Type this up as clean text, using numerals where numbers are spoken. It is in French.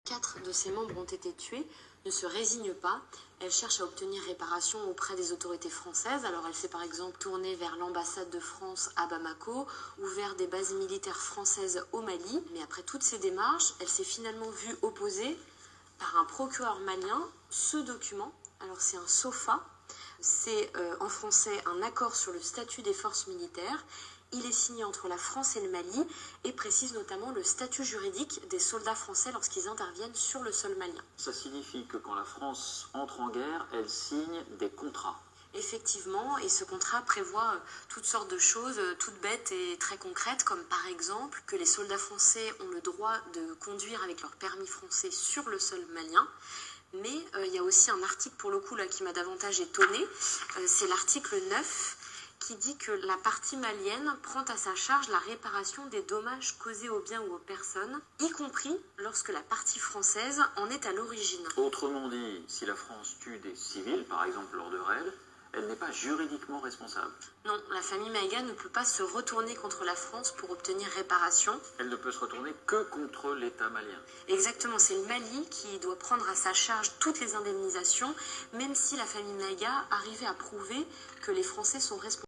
4 de ses membres ont été tués, ne se résigne pas. Elle cherche à obtenir réparation auprès des autorités françaises. Alors elle s'est par exemple tournée vers l'ambassade de France à Bamako ou vers des bases militaires françaises au Mali. Mais après toutes ces démarches, elle s'est finalement vue opposer par un procureur malien ce document. Alors c'est un SOFA, c'est en français un accord sur le statut des forces militaires. Il est signé entre la France et le Mali et précise notamment le statut juridique des soldats français lorsqu'ils interviennent sur le sol malien. Ça signifie que quand la France entre en guerre, elle signe des contrats. Effectivement, et ce contrat prévoit toutes sortes de choses, toutes bêtes et très concrètes, comme par exemple que les soldats français ont le droit de conduire avec leur permis français sur le sol malien. Mais il y a aussi un article pour le coup là qui m'a davantage étonnée, c'est l'article 9 qui dit que la partie malienne prend à sa charge la réparation des dommages causés aux biens ou aux personnes, y compris lorsque la partie française en est à l'origine. Autrement dit, si la France tue des civils, par exemple lors de raids, elle n'est pas juridiquement responsable. Non, la famille Maïga ne peut pas se retourner contre la France pour obtenir réparation. Elle ne peut se retourner que contre l'État malien. Exactement, c'est le Mali qui doit prendre à sa charge toutes les indemnisations, même si la famille Maïga arrivait à prouver que les Français sont responsables.